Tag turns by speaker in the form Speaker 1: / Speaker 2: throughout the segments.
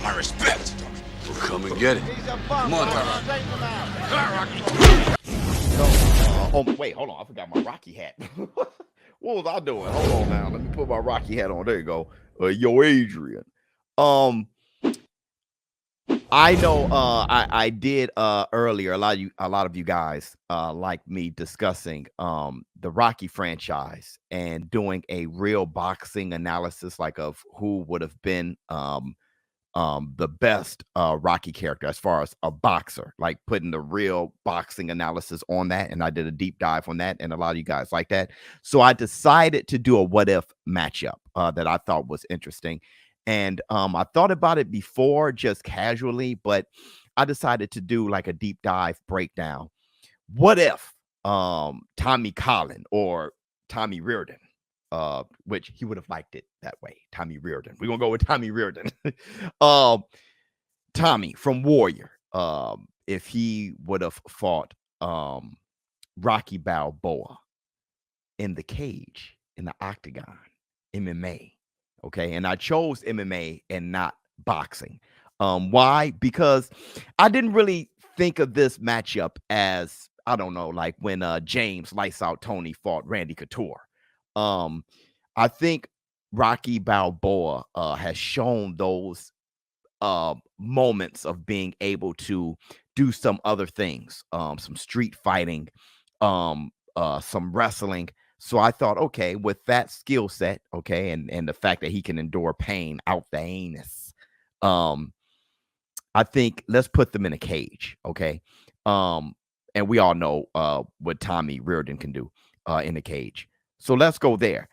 Speaker 1: my respect.
Speaker 2: We'll come and get it. Come on, Rocky.
Speaker 3: Oh, wait, hold on. I forgot my Rocky hat. What was I doing? Hold on now. Let me put my Rocky hat on. There you go. Yo, Adrian. I know I did earlier. A lot of you guys like me discussing the Rocky franchise and doing a real boxing analysis, like of who would have been the best Rocky character as far as a boxer, like putting the real boxing analysis on that. And I did a deep dive on that, and a lot of you guys like that. So I decided to do a what if matchup that I thought was interesting. And I thought about it before just casually, but I decided to do like a deep dive breakdown. What if Tommy Collin or Tommy Riordan, which he would have liked it that way. Tommy Riordan. We're gonna go with Tommy Riordan. Tommy from Warrior. If he would have fought Rocky Balboa in the cage, in the octagon, MMA. Okay, and I chose MMA and not boxing. Why? Because I didn't really think of this matchup as, I don't know, like when James Lights Out Tony fought Randy Couture. I think Rocky Balboa has shown those moments of being able to do some other things, some street fighting, some wrestling. So I thought, okay, with that skill set, okay, and the fact that he can endure pain out the anus, I think let's put them in a cage, okay? And we all know what Tommy Riordan can do in a cage. So let's go there.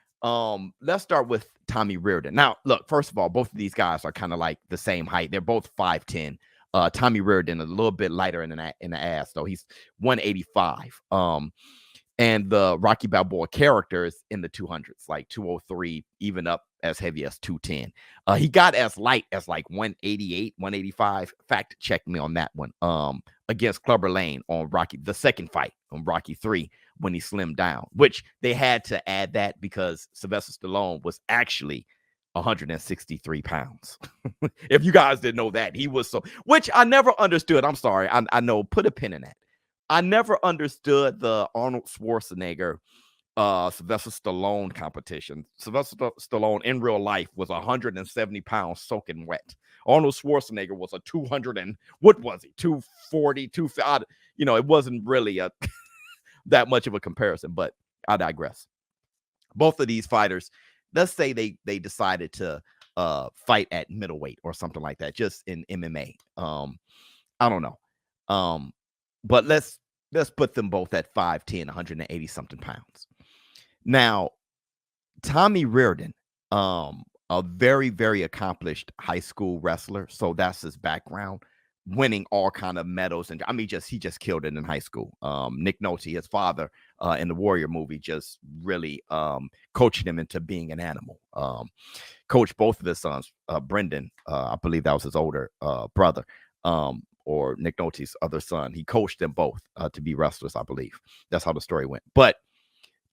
Speaker 3: Let's start with Tommy Riordan. Now, look, first of all, both of these guys are kind of like the same height. They're both 5'10". Tommy Riordan a little bit lighter in the ass, though. He's 185. And the Rocky Balboa characters in the 200s, like 203, even up as heavy as 210. He got as light as like 188, 185. Fact check me on that one. Against Clubber Lang on Rocky, the second fight on Rocky 3, when he slimmed down, which they had to add that because Sylvester Stallone was actually 163 pounds. If you guys didn't know that, he was so, which I never understood. I'm sorry. I know, put a pin in that. I never understood the Arnold Schwarzenegger, Sylvester Stallone competition. Sylvester Stallone in real life was 170 pounds soaking wet. Arnold Schwarzenegger was a 200 and what was he? 240, 250. You know, it wasn't really a that much of a comparison, but I digress. Both of these fighters, let's say they decided to fight at middleweight or something like that, just in MMA. I don't know. But let's put them both at 5'10", 180 something pounds. Now, Tommy Riordan, a very, very accomplished high school wrestler. So that's his background, winning all kind of medals. And I mean, he just killed it in high school. Nick Nolte, his father, in the Warrior movie, just really coached him into being an animal. Coached both of his sons, Brendan, I believe that was his older brother, or Nick Nolte's other son. He coached them both to be wrestlers, I believe. That's how the story went. But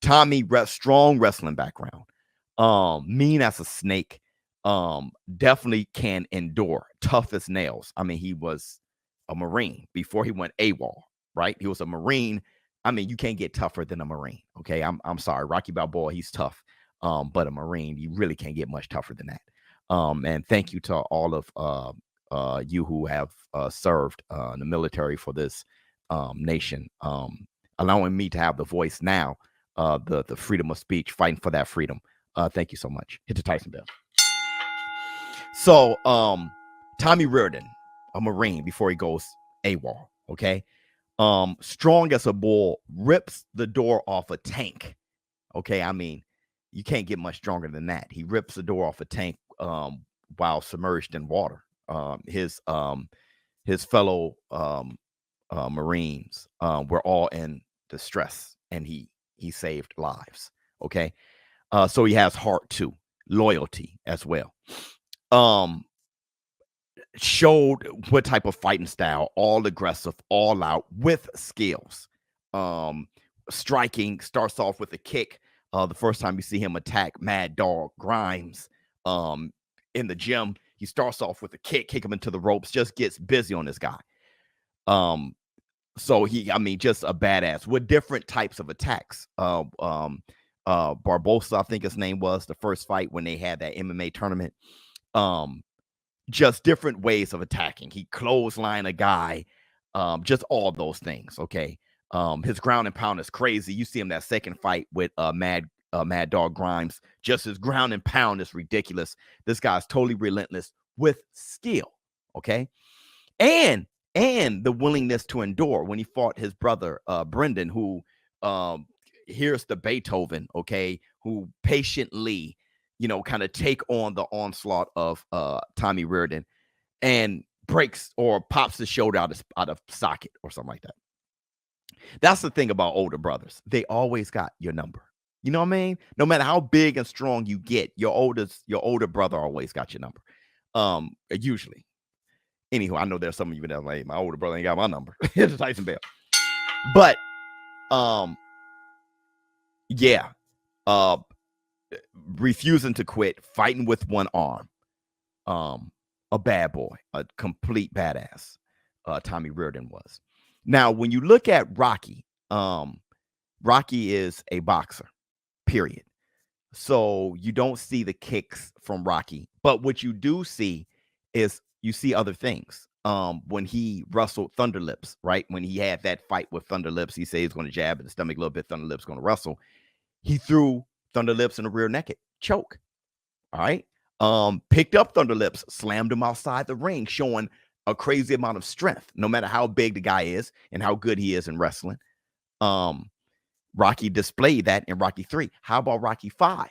Speaker 3: Tommy, strong wrestling background, mean as a snake, definitely can endure, tough as nails. I mean, he was a Marine before he went AWOL, right? He was a Marine. I mean, you can't get tougher than a Marine, okay? I'm sorry. Rocky Balboa, he's tough, but a Marine, you really can't get much tougher than that. And thank you to all of you who have served in the military for this nation, allowing me to have the voice now, the freedom of speech, fighting for that freedom. Thank you so much. Hit the Tyson bell. So Tommy Riordan, a Marine before he goes AWOL, okay? Strong as a bull, rips the door off a tank. Okay, I mean, you can't get much stronger than that. He rips the door off a tank while submerged in water. His fellow Marines were all in distress, and he saved lives. Okay, so he has heart too, loyalty as well. Showed what type of fighting style, all aggressive, all out, with skills. Striking, starts off with a kick. The first time you see him attack Mad Dog Grimes in the gym, He starts off with a kick him into the ropes, just gets busy on this guy. So just a badass with different types of attacks. Barbosa, I think his name was, the first fight when they had that MMA tournament. Just different ways of attacking. He clothesline a guy, just all those things. Okay. His ground and pound is crazy. You see him that second fight with Mad Dog Grimes. Just his ground and pound is ridiculous. This guy's totally relentless with skill. Okay. And the willingness to endure. When he fought his brother Brendan, who here's the Beethoven, okay, who patiently, kind of take on the onslaught of Tommy Riordan and breaks or pops his shoulder out of socket or something like that. That's the thing about older brothers. They always got your number. You know what I mean? No matter how big and strong you get, your older brother always got your number. Usually. Anywho, I know there's some of you that are like, my older brother ain't got my number. It's Tyson Bell. But yeah. Refusing to quit, fighting with one arm. A bad boy, a complete badass. Tommy Riordan was. Now, when you look at Rocky, Rocky is a boxer, period. So you don't see the kicks from Rocky, but what you do see is you see other things. When he wrestled Thunder Lips, right? When he had that fight with Thunder Lips, he said he's going to jab at the stomach a little bit. Thunder Lips going to wrestle. He threw Thunder Lips in the rear naked choke. All right. Picked up Thunder Lips, slammed him outside the ring, showing a crazy amount of strength, no matter how big the guy is and how good he is in wrestling. Rocky displayed that in Rocky 3. How about Rocky 5?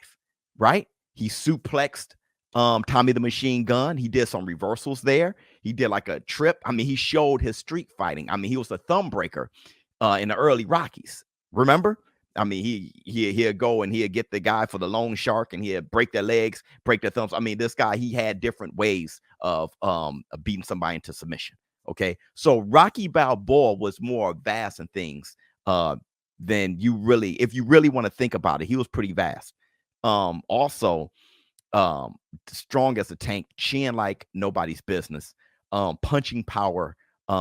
Speaker 3: Right? He suplexed Tommy the Machine Gun. He did some reversals there. He did like a trip. I mean, he showed his street fighting. I mean, he was a thumb breaker in the early Rockies. Remember? I mean, he'd go and he'd get the guy for the loan shark and he'd break their legs, break their thumbs. I mean, this guy, he had different ways of beating somebody into submission. Okay. So Rocky Balboa was more vast in things than you really, if you really want to think about it, he was pretty vast. Also, strong as a tank, chin like nobody's business, punching power,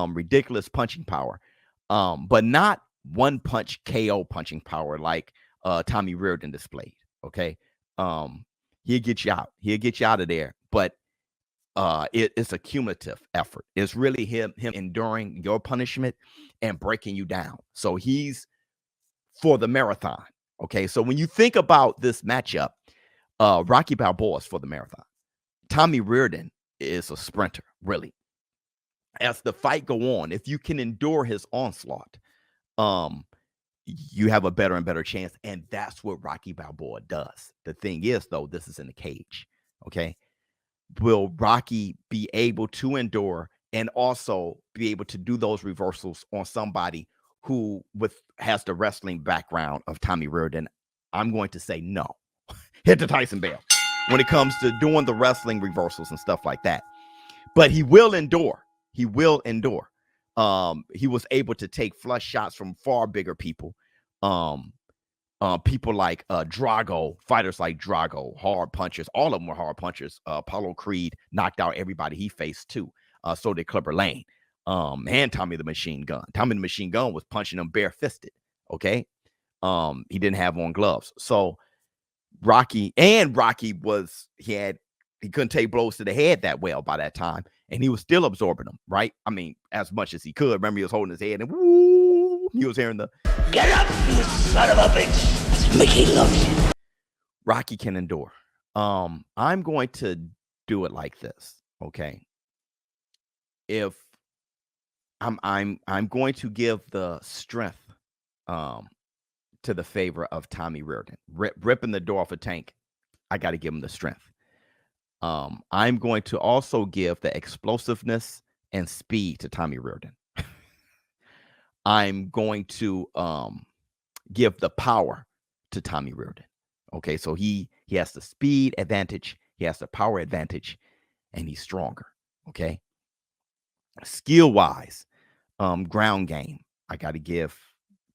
Speaker 3: ridiculous punching power, but not one punch KO punching power like Tommy Riordan displayed. Okay. He'll get you out. He'll get you out of there. But it's a cumulative effort. It's really him enduring your punishment and breaking you down. So he's for the marathon. Okay. So when you think about this matchup, Rocky Balboa is for the marathon. Tommy Riordan is a sprinter, really. As the fight go on, if you can endure his onslaught, you have a better and better chance. And that's what Rocky Balboa does. The thing is, though, this is in the cage. Okay. Will Rocky be able to endure and also be able to do those reversals on somebody who has the wrestling background of Tommy Riordan? I'm going to say no. Hit the Tyson Bell when it comes to doing the wrestling reversals and stuff like that. But he will endure. He will endure. He was able to take flush shots from far bigger people. People like Drago, fighters like Drago, hard punchers. All of them were hard punchers. Apollo Creed knocked out everybody he faced too. So did Clubber Lane. And Tommy the Machine Gun. Tommy the Machine Gun was punching him bare-fisted. Okay. He didn't have on gloves. So Rocky was, he couldn't take blows to the head that well by that time. And he was still absorbing them, right? I mean, as much as he could. Remember, he was holding his head and woo, he was hearing the "Get up, you son of a bitch. Mickey loves you." Rocky can endure. I'm going to do it like this, okay? If I'm going to give the strength to the favor of Tommy Riordan. Ripping the door off a tank, I got to give him the strength. I'm going to also give the explosiveness and speed to Tommy Riordan. I'm going to give the power to Tommy Riordan. Okay, so he has the speed advantage, he has the power advantage, and he's stronger. Okay, skill-wise, ground game, I got to give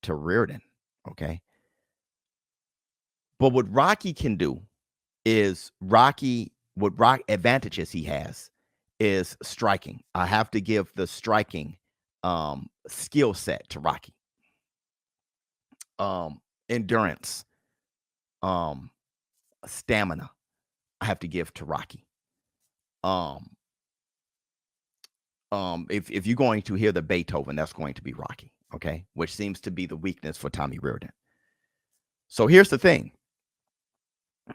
Speaker 3: to Riordan. Okay, but what Rocky can do is Rocky what Rock advantages he has is striking. I have to give the striking skill set to Rocky. Endurance, stamina, I have to give to Rocky. If you're going to hear the Beethoven, that's going to be Rocky, okay? Which seems to be the weakness for Tommy Riordan. So here's the thing.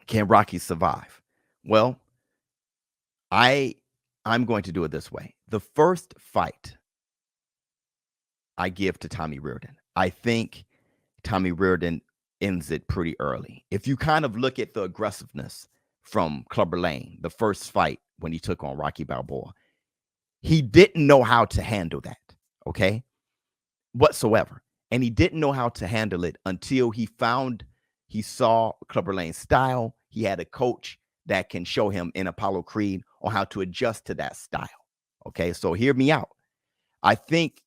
Speaker 3: Can Rocky survive? Well, I'm going to do it this way. The first fight I give to Tommy Riordan. I think Tommy Riordan ends it pretty early. If you kind of look at the aggressiveness from Clubber Lang, the first fight when he took on Rocky Balboa, he didn't know how to handle that, okay, whatsoever. And he didn't know how to handle it until he saw Clubber Lang's style. He had a coach that can show him in Apollo Creed on how to adjust to that style, okay? So hear me out. I think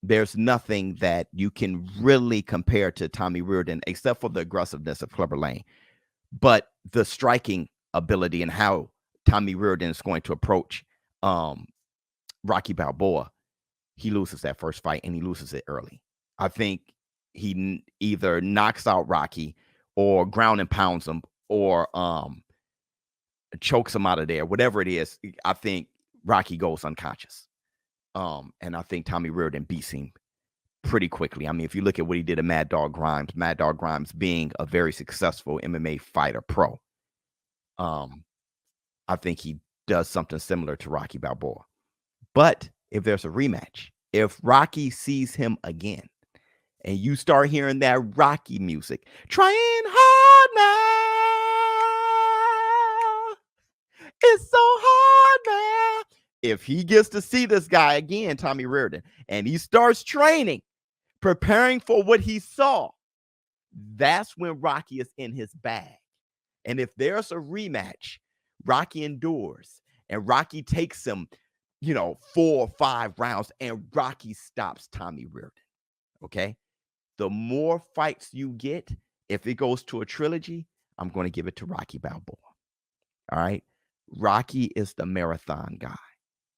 Speaker 3: there's nothing that you can really compare to Tommy Riordan except for the aggressiveness of Clubber Lang. But the striking ability and how Tommy Riordan is going to approach Rocky Balboa, he loses that first fight and he loses it early. I think he either knocks out Rocky or ground and pounds him or chokes him out of there. Whatever it is, I think Rocky goes unconscious. And I think Tommy Riordan beats him pretty quickly. I mean, if you look at what he did to Mad Dog Grimes being a very successful MMA fighter pro, I think he does something similar to Rocky Balboa. But if there's a rematch, if Rocky sees him again, and you start hearing that Rocky music, trying hard now, it's so hard now. If he gets to see this guy again, Tommy Riordan, and he starts training, preparing for what he saw, that's when Rocky is in his bag. And if there's a rematch, Rocky endures, and Rocky takes him, 4 or 5 rounds, and Rocky stops Tommy Riordan, okay? The more fights you get, if it goes to a trilogy, I'm going to give it to Rocky Balboa, all right? Rocky is the marathon guy.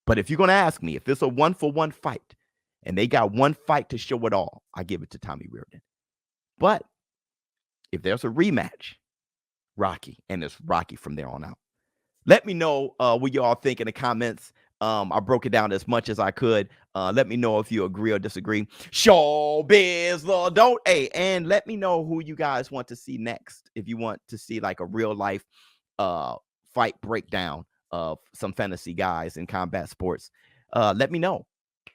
Speaker 3: But if you're going to ask me, if it's a 1-for-1 fight, and they got one fight to show it all, I give it to Tommy Riordan. But if there's a rematch, Rocky, and it's Rocky from there on out. Let me know what you all think in the comments. I broke it down as much as I could. Let me know if you agree or disagree. ShowBizz, don't. Hey, and let me know who you guys want to see next. If you want to see like a real life fight breakdown of some fantasy guys in combat sports, let me know,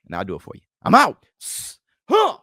Speaker 3: and I'll do it for you. I'm out. Huh.